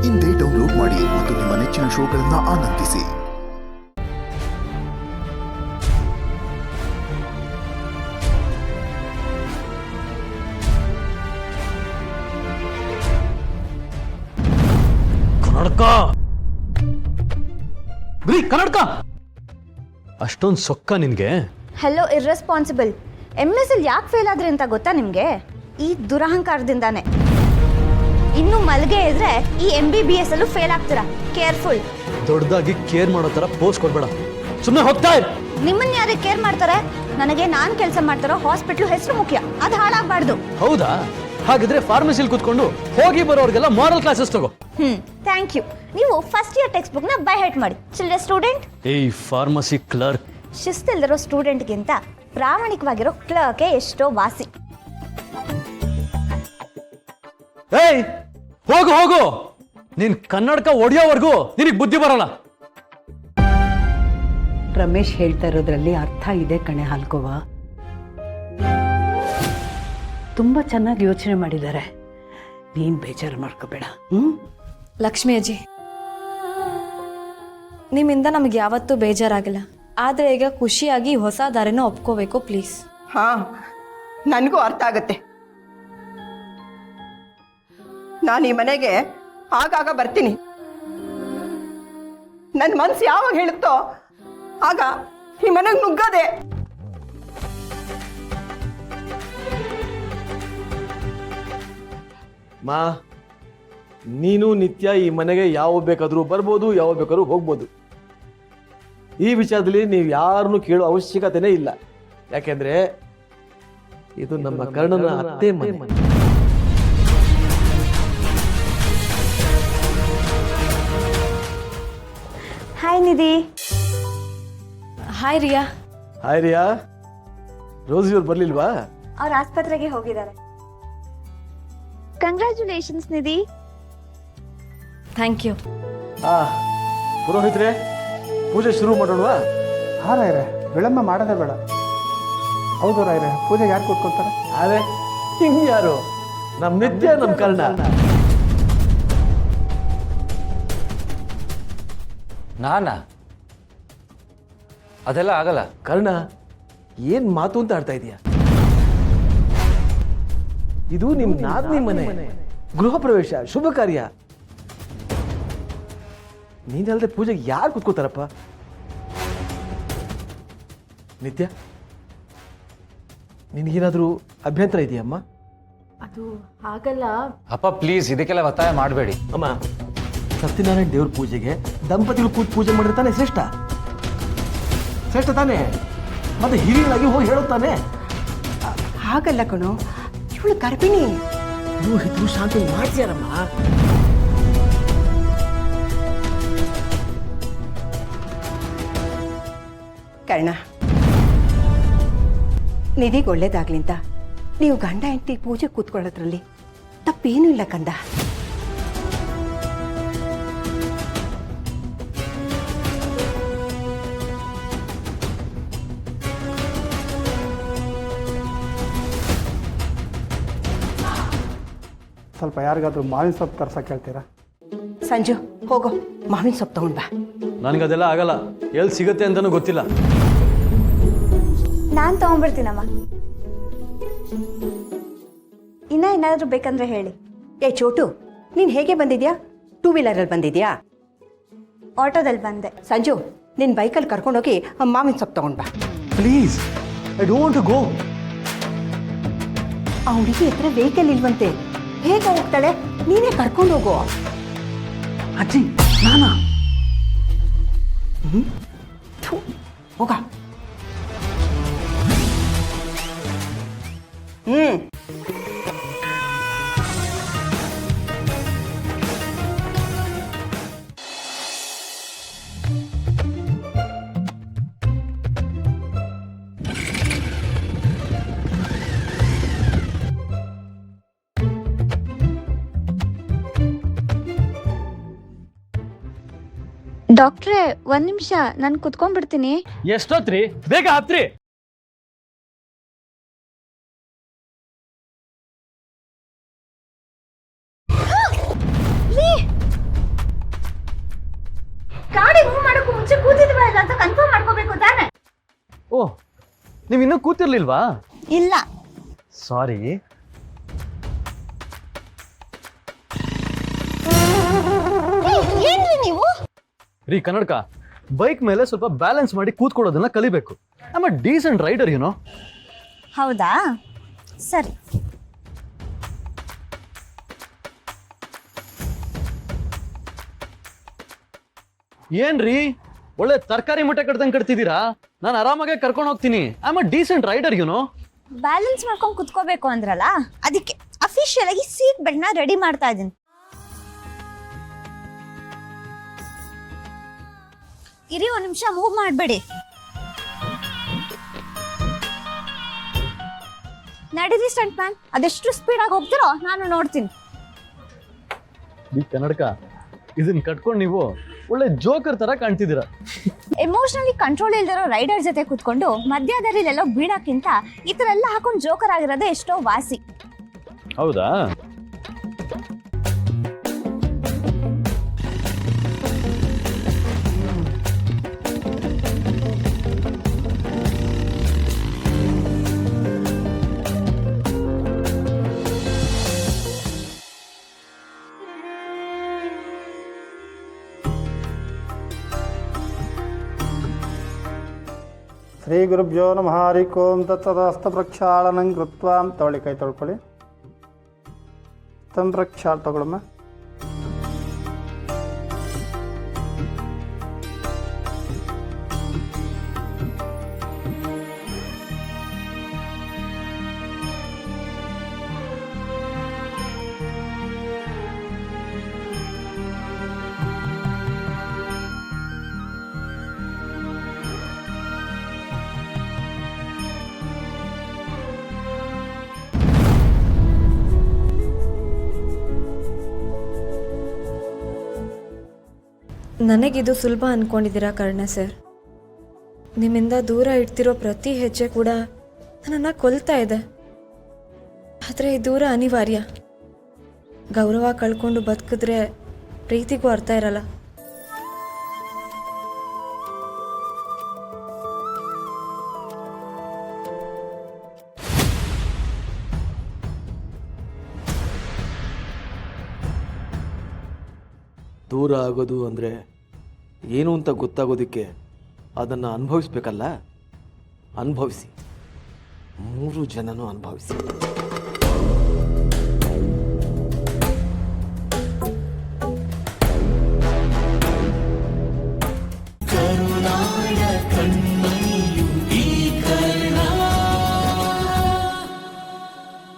ಇಂದೇ ಡೌನ್ಲೋಡ್ ಮಾಡಿ ಮತ್ತು ನಿಮ್ಮ ನೆಚ್ಚಿನ ಶೋಗಳನ್ನು ಆನಂದಿಸಿ. ಕನ್ನಡಕ ಅಷ್ಟೊಂದು ಸೊಕ್ಕ ನಿನ್ಗೆ? Hello irresponsible. MS ಅಲ್ಲಿ ಯಾಕೆ ಫೇಲ್ ಆದ್ರಿ ಅಂತ ಗೊತ್ತಾ ನಿಮ್ಗೆ? ಈ ದುರಹಂಕಾರದಿಂದಾನೆ. ಇನ್ನು ಮಲ್ಗೆ ಇದ್ರೆ ಈ MBBS ಅಲ್ಲೂ ಫೇಲ್ ಆಗ್ತೀರಾ. ಕೇರ್ಫುಲ್. ದೊಡ್ಡದಾಗಿ ಕೇರ್ ಮಾಡೋ ತರ ಪೋಸ್ಟ್ ಕೊಡ್ಬೇಡ, ಸುಮ್ಮನೆ ಹೋಗ್ತಾ ಇರು. ನಿಮ್ಮನ್ನ ಯಾರಿಗೆ ಕೇರ್ ಮಾಡ್ತಾರೆ? ನನಗೆ ನಾನ್ ಕೆಲಸ ಮಾಡ್ತಾರೋ ಹಾಸ್ಪಿಟ್ಲು ಹೆಸರು ಮುಖ್ಯ, ಅದು ಹಾಳಾಗಬಾರ್ದು. ಹೌದಾ? ಹಾಗಿದ್ರೆ ಫಾರ್ಮಸಿಲಿ ಕೂತ್ಕೊಂಡು ಹೋಗಿ ಬರೋರ್ಗೆಲ್ಲ ಮಾರಲ್ ಕ್ಲಾಸಸ್ ತಗೋ. Thank you. ನೀವು ಫಸ್ಟ್ ಇಯರ್ ಟೆಕ್ಸ್ಟ್ ಬುಕ್ ನ ಬೈ ಹೆಡ್ ಮಾಡಿ. Children student. ಏಯ್ ಫಾರ್ಮಸಿ ಕ್ಲರ್ಕ್. ಶಿಸ್ತಿಲ್ದಿರೋ ಸ್ಟೂಡೆಂಟ್ಗಿಂತ ಪ್ರಾಮಾಣಿಕವಾಗಿರೋ ಕ್ಲರ್ಕೆ ಎಷ್ಟೋ ವಾಸಿ. ಏಯ್ ಹೋಗು ಹೋಗು, ನೀನ್ ಕನ್ನಡಕ ಒಡೆಯೋವರೆಗೂ ನಿನಗೆ ಬುದ್ಧಿ ಬರಲ್ಲ. ರಮೇಶ್ ಹೇಳ್ತಾ ಇರೋದ್ರಲ್ಲಿ ಅರ್ಥ ಇದೆ ಕಣೆ ಹಾಲ್ಕೋವ. ತುಂಬ ಚೆನ್ನಾಗಿ ಯೋಚನೆ ಮಾಡಿದ್ದಾರೆ. ನೀನು ಬೇಜಾರು ಮಾಡ್ಕೋಬೇಡ. ಲಕ್ಷ್ಮಿ ಅಜ್ಜಿ, ನಿಮ್ಮಿಂದ ನಮಗೆ ಯಾವತ್ತೂ ಬೇಜಾರಾಗಿಲ್ಲ. ಆದರೆ ಈಗ ಖುಷಿಯಾಗಿ ಹೊಸ ದಾರಿನ ಒಪ್ಕೋಬೇಕು ಪ್ಲೀಸ್. ಹಾಂ, ನನಗೂ ಅರ್ಥ ಆಗುತ್ತೆ. ನಾನು ಈ ಮನೆಗೆ ಆಗಾಗ ಬರ್ತೀನಿ. ನನ್ನ ಮನಸ್ಸು ಯಾವಾಗ ಹೇಳುತ್ತೋ ಆಗ ಈ ಮನೆಗೆ ನುಗ್ಗದೆ. ಮಾ, ನೀನು ನಿತ್ಯ ಈ ಮನೆಗೆ ಯಾವ ಬೇಕಾದರೂ ಬರ್ಬೋದು, ಯಾವ ಬೇಕಾದ್ರೂ ಹೋಗ್ಬೋದು. ಈ ವಿಚಾರದಲ್ಲಿ ನೀವು ಯಾರನ್ನು ಕೇಳೋ ಅವಶ್ಯಕತೆನೇ ಇಲ್ಲ. ಯಾಕೆಂದ್ರೆ ಇದು ನಮ್ಮ ಕರ್ಣನ ಅತ್ತೆ ಮನೆ. Hi Nidhi. Hi Riya. Hi Riya. Rosie ಅವ್ರು ಬರ್ಲಿಲ್ವಾ? ಅವ್ರ ಆಸ್ಪತ್ರೆಗೆ ಹೋಗಿದ್ದಾರೆ. ಕಂಗ್ರ್ಯಾಚುಲೇಷನ್ಸ್ ನಿಧಿ. Thank you. ಪುರೋಹಿತ್ರೆ, ಪೂಜೆ ಶುರು ಮಾಡೋಣವಾ? ಹಾಂ ರಾಯ್ರೆ, ವಿಳಂಬ ಮಾಡೋದೇ ಬೇಡ. ಹೌದು ರಾಯ್ರೆ, ಪೂಜೆಗೆ ಯಾರು ಕೂತ್ಕೊಳ್ತಾರೆ? ಅರೆ ಹಿಂಗ್ ಯಾರು? ನಮ್ ನಿತ್ಯ, ನಮ್ ಕರ್ಣ. ನಾನಾ? ಅದೆಲ್ಲ ಆಗಲ್ಲ. ಕರ್ಣ, ಏನ್ ಮಾತು ಅಂತ ಆಡ್ತಾ ಇದೀಯ? ಇದು ನಿಮ್ ನಾದ್ನಿ ಮನೆ, ಗೃಹ ಪ್ರವೇಶ, ಶುಭ ಕಾರ್ಯ. ನೀನಲ್ಲದೆ ಪೂಜೆಗೆ ಯಾರು ಕೂತ್ಕೋತಾರಪ್ಪ? ನಿತ್ಯ, ನಿನಗೇನಾದ್ರೂ ಅಭ್ಯಂತರ ಇದೆಯಮ್ಮ? ಅದು ಆಗಲ್ಲ. ಅಪ್ಪ ಪ್ಲೀಸ್, ಇದಕ್ಕೆಲ್ಲ ಒತ್ತಾಯ ಮಾಡಬೇಡಿ. ಅಮ್ಮ, ಸತ್ಯನಾರಾಯಣ ದೇವ್ರ ಪೂಜೆಗೆ ದಂಪತಿಗಳು ಕೂತ್ ಪೂಜೆ ಮಾಡಿದ್ರೆ ತಾನೇ ಶ್ರೇಷ್ಠ. ಶ್ರೇಷ್ಠ ತಾನೇ? ಮತ್ತೆ ಹಿರಿಯರಾಗಿ ಹೋಗಿ ಹೇಳುತ್ತಾನೆ. ಹಾಗಲ್ಲ ಕಣೋ, ಇವಳು ಗರ್ಭಿಣಿ. ಪುರೋಹಿತರು ಶಾಂತಿ ಮಾಡ್ತೀಯಾರಮ್ಮ. ಕರ್ಣ, ನಿಧಿಗೆ ಒಳ್ಳೇದಾಗ್ಲಿ ಅಂತ ನೀವು ಗಂಡ ಹೆಂಡತಿ ಪೂಜೆ ಕೂತ್ಕೊಳ್ಳೋದ್ರಲ್ಲಿ ತಪ್ಪೇನೂ ಇಲ್ಲ ಕಂದ. ಸ್ವಲ್ಪ ಯಾರಿಗಾದ್ರೂ ಮಾವಿನ ಸೊಪ್ಪು ತರ್ಸಕ್ಕೆ ಹೇಳ್ತೀರಾ? ಸಂಜು, ಹೋಗೋ ಮಾವಿನ ಸೊಪ್ಪು ತಗೊಂಡ್ ಬಾ. ನನಗದೆಲ್ಲ ಆಗಲ್ಲ. ಎಲ್ಲಿ ಸಿಗುತ್ತೆ ಅಂತನೂ ಗೊತ್ತಿಲ್ಲ. ನಾನು ತಗೊಂಡ್ಬಿಡ್ತೀನಮ್ಮ. ಇನ್ನ ಏನಾದರೂ ಬೇಕಂದ್ರೆ ಹೇಳಿ. ಏ ಚೋಟು, ನೀನು ಹೇಗೆ ಬಂದಿದ್ಯಾ? 2 ವೀಲರಲ್ಲಿ ಬಂದಿದ್ಯಾ? ಆಟೋದಲ್ಲಿ ಬಂದೆ. ಸಂಜು, ನಿನ್ನ ಬೈಕಲ್ಲಿ ಕರ್ಕೊಂಡೋಗಿ ಮಾವಿನ ಸೊಪ್ಪು ತಗೊಂಡ್ ಬಾ ಪ್ಲೀಸ್, ಐ ಡೋಂಟ್ ಗೋ. ಆ ಹುಡುಗಿ ಹತ್ರ ವೆಹಿಕಲ್ ಇಲ್ವಂತೆ, ಹೇಗೆ ಹೋಗ್ತಾಳೆ? ನೀನೇ ಕರ್ಕೊಂಡು ಹೋಗೋ. ಅಜ್ಜಿ, ನಾನಾ? ಹೋಗ. ಡಾಕ್ಟ್ರೇ, ಒಂದ್ ನಿಮಿಷ, ನಾನು ಕುತ್ಕೊಂಡ್ಬಿಡ್ತೀನಿ. ಎಷ್ಟೊತ್ರಿ? ಬೇಗ ಹತ್ರಿ. ನೀವು ಇನ್ನೂ ಕೂತಿರ್ಲಿಲ್ವಾ? ಇಲ್ಲ. ಸಾರಿ. ಏನ್ರಿ ನೀವು? ರೀ ಕನ್ನಡಕ, ಬೈಕ್ ಮೇಲೆ ಸ್ವಲ್ಪ ಬ್ಯಾಲೆನ್ಸ್ ಮಾಡಿ ಕೂತ್ಕೊಳ್ಳೋದನ್ನ ಕಲಿಬೇಕು. I am a decent rider you know. ಹೌದಾ, ಸರಿ. ಏನ್ರಿ ಒಳ್ಳೆ ತರಕಾರಿ ಮೂಟೆ ಕಟ್ದಂಗೆ ಕಟ್ತಿದ್ದೀರಾ? ನಾನು ಆರಾಮಾಗೆ ಕರ್ಕೊಂಡು ಹೋಗ್ತೀನಿ. I am a decent rider you know. Balance ಮಾಡ್ಕೊಂಡು ಕುತ್ಕೋಬೇಕು ಅಂದ್ರಲ್ಲ, ಅದಕ್ಕೆ ಅಫಿಷಿಯಲ್ ಆಗಿ ಸೀಟ್ ಬೆಲ್ಟ್ನ ರೆಡಿ ಮಾಡ್ತಾ ಇದ್ದೀನಿ. ಇರಿ, ಒಂದ್ ನಿಮಿಷ ಮೂವ್ ಮಾಡಬೇಡಿ. ನಡೀರಿ ಸ್ಟಂಟ್ ಮ್ಯಾನ್, ಅದೆಷ್ಟು ಸ್ಪೀಡ್ ಆಗಿ ಹೋಗ್ತಿರೋ ನಾನು ನೋಡ್ತೀನಿ. ಈ ಕನ್ನಡಕ ಇದನ್ನ ಕಟ್ಕೊಂಡು ನೀವು ಒಳ್ಳೆ ಜೋಕರ್ ತರ ಕಾಣ್ತಿದ್ದೀರಾ. ಎಮೋಷನಲಿ ಕಂಟ್ರೋಲ್ ಇಲ್ದಿರೋ ರೈಡರ್ ಜೊತೆ ಕುತ್ಕೊಂಡು ಮಧ್ಯದಲ್ಲಿಲೆಲ್ಲೋ ಬೀಳಕ್ಕಿಂತ ಈ ತರ ಎಲ್ಲ ಹಾಕೊಂಡು ಜೋಕರ್ ಆಗಿರೋದೇ ಎಷ್ಟೋ ವಾಸಿ. ಹೌದಾ? ಶ್ರೀ ಗುರುಭ್ಯೋ ನಮಃ. ಹರಿಕ್ ಓಂ ತತ್ತದಾಸ್ತ ಪ್ರಕ್ಷಾಳನಂ ಕೃತ್ವಾ. ತೊಗೊಳ್ಳಿ, ಕೈ ತೊಳ್ಕೊಳ್ಳಿ. ತಮ್ಮ ಪ್ರಕ್ಷಾಳ ತಗೊಳಮ್ಮ. ನನಗಿದು ಸುಲಭ ಅಂದ್ಕೊಂಡಿದ್ದೀರಾ ಕರ್ಣ ಸರ್? ನಿಮ್ಮಿಂದ ದೂರ ಇಡ್ತಿರೋ ಪ್ರತಿ ಹೆಜ್ಜೆ ಕೂಡ ನನ್ನನ್ನು ಕೊಲ್ತಾ ಇದೆ. ಆದರೆ ಈ ದೂರ ಅನಿವಾರ್ಯ. ಗೌರವ ಕಳ್ಕೊಂಡು ಬದುಕಿದ್ರೆ ಪ್ರೀತಿಗೂ ಅರ್ಥ ಇರಲ್ಲ. ದೂರ ಆಗೋದು ಅಂದರೆ ಏನು ಅಂತ ಗೊತ್ತಾಗೋದಕ್ಕೆ ಅದನ್ನು ಅನುಭವಿಸ್ಬೇಕಲ್ಲ. ಅನುಭವಿಸಿ, 3 ಜನನೂ ಅನುಭವಿಸಿ. ಕರುನಾಡ ಕಣ್ಣ